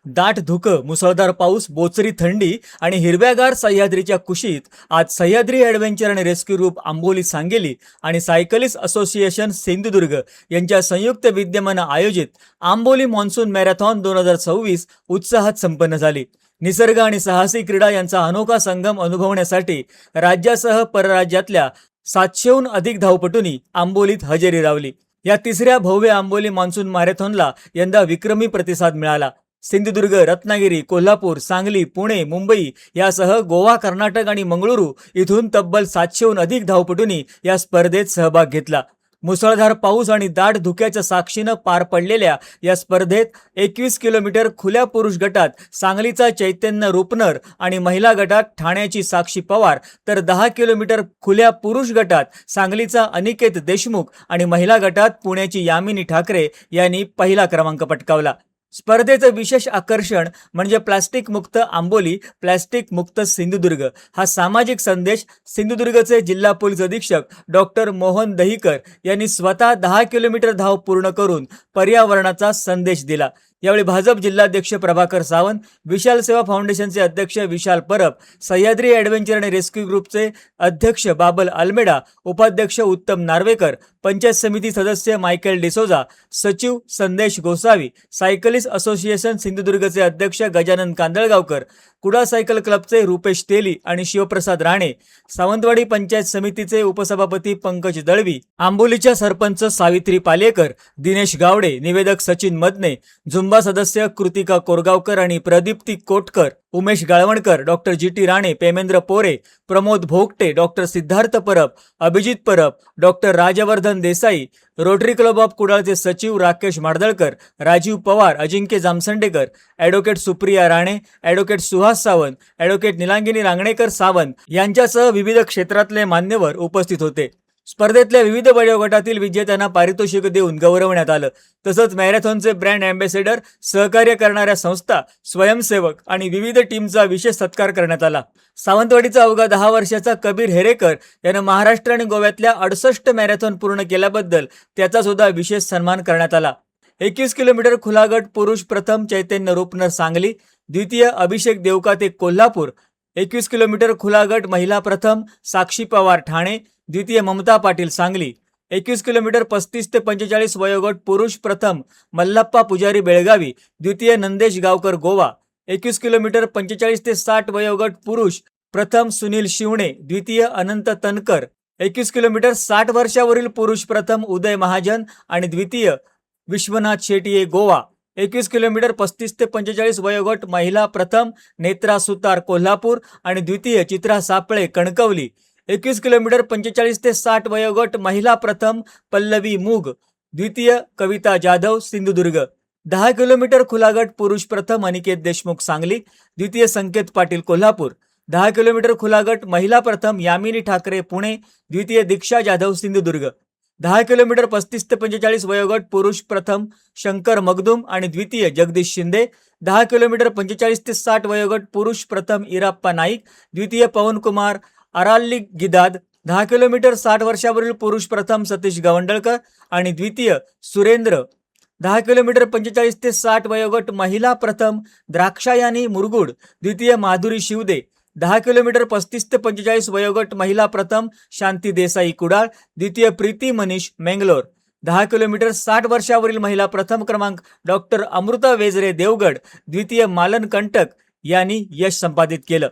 दाट धुकं, मुसळधार पाऊस, बोचरी थंडी आणि हिरव्यागार सह्याद्रीच्या कुशीत आज सह्याद्री ॲडव्हेंचर आणि रेस्क्यू ग्रुप आंबोली सांगली आणि सायकलिस्ट असोसिएशन सिंधुदुर्ग यांच्या संयुक्त विद्यमानं आयोजित आंबोली मॉन्सून मॅरेथॉन 2026 उत्साहात संपन्न झाली। निसर्ग आणि साहसी क्रीडा यांचा अनोखा संगम अनुभवण्यासाठी राज्यासह परराज्यातल्या 700हून अधिक धावपटूंनी आंबोलीत हजेरी लावली। या तिसऱ्या भव्य आंबोली मॉन्सून मॅरेथॉनला यंदा विक्रमी प्रतिसाद मिळाला। सिंधुदुर्ग, रत्नागिरी, कोल्हापूर, सांगली, पुणे, मुंबई यासह गोवा, कर्नाटक आणि मंगळुरू इथून तब्बल 700हून अधिक धावपटूंनी या स्पर्धेत सहभाग घेतला। मुसळधार पाऊस आणि दाट धुक्याच्या साक्षीनं पार पडलेल्या या स्पर्धेत 21 किलोमीटर खुल्या पुरुष गटात सांगलीचा चैतन्य रुपनर आणि महिला गटात ठाण्याची साक्षी पवार तर 10 किलोमीटर खुल्या पुरुष गटात सांगलीचा अनिकेत देशमुख आणि महिला गटात पुण्याची यामिनी ठाकरे यांनी पहिला क्रमांक पटकावला। स्पर्धेचं विशेष आकर्षण म्हणजे प्लास्टिक मुक्त आंबोली, प्लास्टिक मुक्त सिंधुदुर्ग हा सामाजिक संदेश सिंधुदुर्गचे जिल्हा पोलीस अधीक्षक डॉक्टर मोहन दहिकर यांनी स्वतः 10 किलोमीटर धाव पूर्ण करून पर्यावरणाचा संदेश दिला। यावेळी भाजप जिल्हाध्यक्ष प्रभाकर सावंत, विशाल सेवा फाउंडेशनचे अध्यक्ष विशाल परब, सह्याद्री ॲडव्हेंचर आणि रेस्क्यू ग्रुपचे अध्यक्ष बाबल अल्मेडा, उपाध्यक्ष उत्तम नार्वेकर, पंचायत समिती सदस्य मायकेल डिसोजा, सचिव संदेश गोसावी, सायकलिस्ट असोसिएशन सिंधुदुर्गचे अध्यक्ष गजानन कांदळगावकर, कुडा सायकल क्लबचे रुपेश तेली आणि शिवप्रसाद राणे, सावंतवाडी पंचायत समितीचे उपसभापती पंकज दळवी, आंबोलीच्या सरपंच सावित्री पालेकर, दिनेश गावडे, निवेदक सचिन मदने, झुंबा सदस्य कृतिका कोरगावकर आणि Pradipti Kotkar, Umesh Galvankar, doctor G T. Rane, Pemendra Pore, Pramod Bhogate, doctor Siddharth Parab, Abhijit Parab, doctor Rajvardhan Desai, Rotary Club of कुडाळचे सचिव Rakesh Madadalkar, Rajeev Pawar, Ajinkya Jamsandekar, advocate Supriya Rane, advocate Suhas Sawant, advocate Nilangini Ranganekar Sawant यांच्यासह विविध क्षेत्रातले मान्यवर उपस्थित होते। स्पर्धेतल्या विविध वयोगटातील विजेत्यांना पारितोषिक देऊन गौरवण्यात आलं। तसंच मॅरेथॉनचे ब्रँड अँबॅसेडर, सहकार्य करणाऱ्या संस्था, स्वयंसेवक आणि विविध टीमचा विशेष सत्कार करण्यात आला। सावंतवाडीचा अवघा 10 वर्षाचा कबीर हेरेकर यानं महाराष्ट्र आणि गोव्यातल्या 68 मॅरेथॉन पूर्ण केल्याबद्दल त्याचा सुद्धा विशेष सन्मान करण्यात आला। 21 किलोमीटर खुला गट पुरुष प्रथम चैतन्य रुपनर सांगली, द्वितीय अभिषेक देवकाते कोल्हापूर, 21 किलोमीटर खुला गट महिला प्रथम साक्षी पवार ठाणे, द्वितीय ममता पाटील सांगली, 21 किलोमीटर 35 ते 45 वयोगट पुरुष प्रथम मल्लप्पा पुजारी बेळगावी, द्वितीय नंदेश गावकर गोवा, 21 किलोमीटर 45 ते 60 वयोगट पुरुष प्रथम सुनील शिवणे, द्वितीय अनंत तनकर, 21 किलोमीटर 60 वर्षावरील पुरुष प्रथम उदय महाजन आणि द्वितीय विश्वनाथ शेटिये गोवा, 21 किलोमीटर 35 ते 45 वयोगट महिला प्रथम नेत्रा सुतार कोल्हापूर आणि द्वितीय चित्रा सापळे कणकवली, 21 किलोमीटर 45 ते 60 वयोगट महिला प्रथम पल्लवी मूग, द्वितीय कविता जाधव सिंधुदुर्ग, 10 किलोमीटर खुला गट पुरुष प्रथम अनिकेत देशमुख सांगली, द्वितीय संकेत पाटील कोल्हापूर, 10 किलोमीटर खुला गट महिला प्रथम यामिनी ठाकरे पुणे, द्वितीय दीक्षा जाधव सिंधुदुर्ग, 10 किलोमीटर 35 ते 45 वयोगट पुरुष प्रथम शंकर मगदुम आणि द्वितीय जगदीश शिंदे, 10 किलोमीटर 45 ते 60 वयोगट पुरुष प्रथम इराप्पा नाईक, द्वितीय पवन कुमार अराल्ली गिदाद, 10 किलोमीटर 60 वर्षावरील पुरुष प्रथम सतीश गवंडळकर आणि द्वितीय सुरेंद्र, 10 किलोमीटर 45 ते 60 वयोगट महिला प्रथम द्राक्षायानी मुरगुड, द्वितीय माधुरी शिवदे, 10 किलोमीटर 35 ते 45 वयोगट महिला प्रथम शांती देसाई कुडाळ, द्वितीय प्रीती मनीष मेंगलोर, 10 किलोमीटर 60 वर्षावरील महिला प्रथम क्रमांक डॉक्टर अमृता वेजरे देवगड, द्वितीय मालन कंटक यांनी यश संपादित केलं।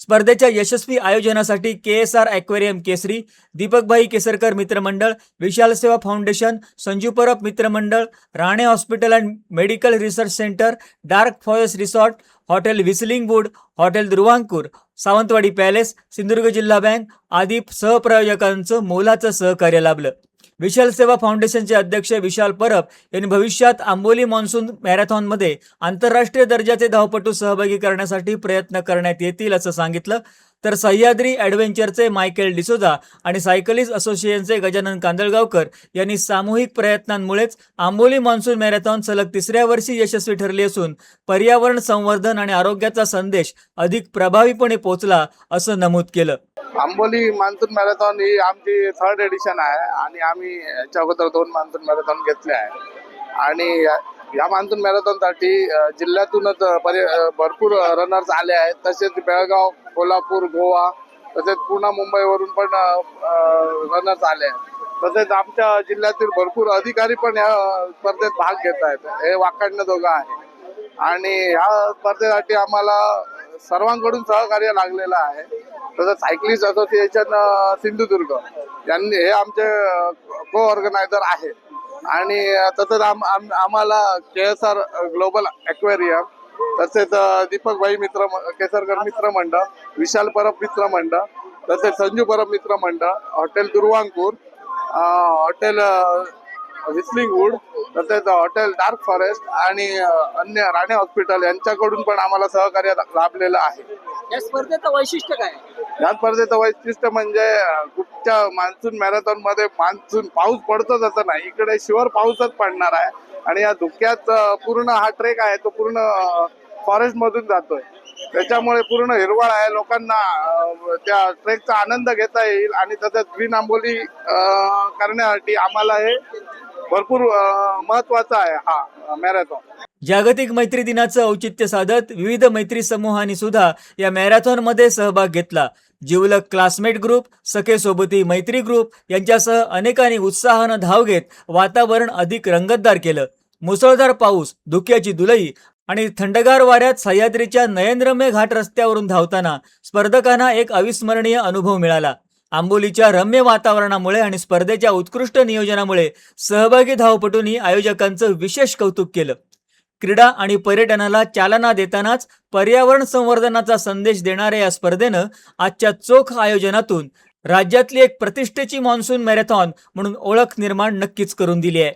स्पर्धेच्या यशस्वी आयोजनासाठी KSR ॲक्वेरियम केसरी, दीपकभाई केसरकर मित्रमंडळ, विशाल सेवा फाउंडेशन, संजू परब मित्रमंडळ, Rane hospital and medical research centre, dark forest resort, hotel whistling wood, hotel Dhruvankur, Sawantwadi palace, Sindhudurg जिल्हा बँक आदी सहप्रयोजकांचं मोलाचं सहकार्य लाभलं। विशाल सेवा फाउंडेशनचे अध्यक्ष विशाल परब यांनी भविष्यात आंबोली मॉन्सून मॅरेथॉनमध्ये आंतरराष्ट्रीय दर्जाचे धावपटू सहभागी करण्यासाठी प्रयत्न करण्यात येतील असं सांगितलं। तर सह्याद्री ॲडव्हेंचरचे मायकेल डिसोजा आणि सायकलिस्ट असोसिएशनचे गजानन कांदळगावकर यांनी सामूहिक प्रयत्नांमुळेच आंबोली मॉन्सून मॅरेथॉन सलग तिसऱ्या वर्षी यशस्वी ठरली असून पर्यावरण संवर्धन आणि आरोग्याचा संदेश अधिक प्रभावीपणे पोहोचला असं नमूद केलं। आंबोली मान्सून मॅरेथॉन ही आमची 3rd एडिशन आहे आणि आम्ही याच्या अगोदर 2 मान्सून मॅरेथॉन घेतले आहे आणि या मान्सून मॅरेथॉनसाठी जिल्ह्यातूनच भरपूर रनर्स आले आहेत. तसेच बेळगाव, कोल्हापूर, गोवा तसेच पुणे, मुंबईवरून पण रनर्स आले आहेत. तसेच आमच्या जिल्ह्यातील भरपूर अधिकारी पण या स्पर्धेत भाग घेत आहेत. हे वाखाणणं जोगं आहे. आणि ह्या स्पर्धेसाठी आम्हाला सर्वांकडून सहकार्य लागलेलं आहे. तसंच सायकलिस्ट असोसिएशन सिंधुदुर्ग यांनी हे आमचे को ऑर्गनायझर आहेत. आणि तसंच आम्हाला KSR ग्लोबल ॲक्वेरियम, तसेच दीपकभाई केसरकर मित्र मंडळ, विशाल परब मित्र मंडळ, तसेच संजू परब मित्र मंडळ, hotel Durvankur, hotel whistling wood, तसेच हॉटेल डार्क फॉरेस्ट आणि अन्य राणे हॉस्पिटल यांच्याकडून पण आम्हाला सहकार्य लाभलेलं आहे. या स्पर्धेचं वैशिष्ट्य काय? या स्पर्धेचं वैशिष्ट्य म्हणजे कुठच्या मान्सून मॅरेथॉन मध्ये मान्सून पाऊस पडतोच असं नाही, इकडे शिवर पाऊसच पडणार आहे. आणि या धुक्यात पूर्ण हा ट्रेक आहे तो पूर्ण फॉरेस्ट मधून जातोय. त्याच्यामुळे पूर्ण हिरवळ आहे. लोकांना त्या ट्रेकचा आनंद घेता येईल. आणि तसंच ग्रीन आंबोली करण्यासाठी आम्हाला हे भरपूर महत्वाचा आहे हा मॅरेथॉन. जागतिक मैत्री दिनाचं औचित्य साधत विविध मैत्री समूहांनी सुद्धा या मॅरेथॉनमध्ये सहभाग घेतला. जिवलग क्लासमेट ग्रुप, सखे सोबती मैत्री ग्रुप यांच्यासह अनेकांनी उत्साहानं धाव घेत वातावरण अधिक रंगतदार केलं. मुसळधार पाऊस, धुक्याची धुलई आणि थंडगार वाऱ्यात सह्याद्रीच्या नयनरम्य घाट रस्त्यावरून धावताना स्पर्धकांना एक अविस्मरणीय अनुभव मिळाला. आंबोलीच्या रम्य वातावरणामुळे आणि स्पर्धेच्या उत्कृष्ट नियोजनामुळे सहभागी धावपटूंनी आयोजकांचं विशेष कौतुक केलं. क्रीडा आणि पर्यटनाला चालना देतानाच पर्यावरण संवर्धनाचा संदेश देणाऱ्या या स्पर्धेनं आजच्या चोख आयोजनातून राज्यातली एक प्रतिष्ठेची मान्सून मॅरेथॉन म्हणून ओळख निर्माण नक्कीच करून दिली आहे.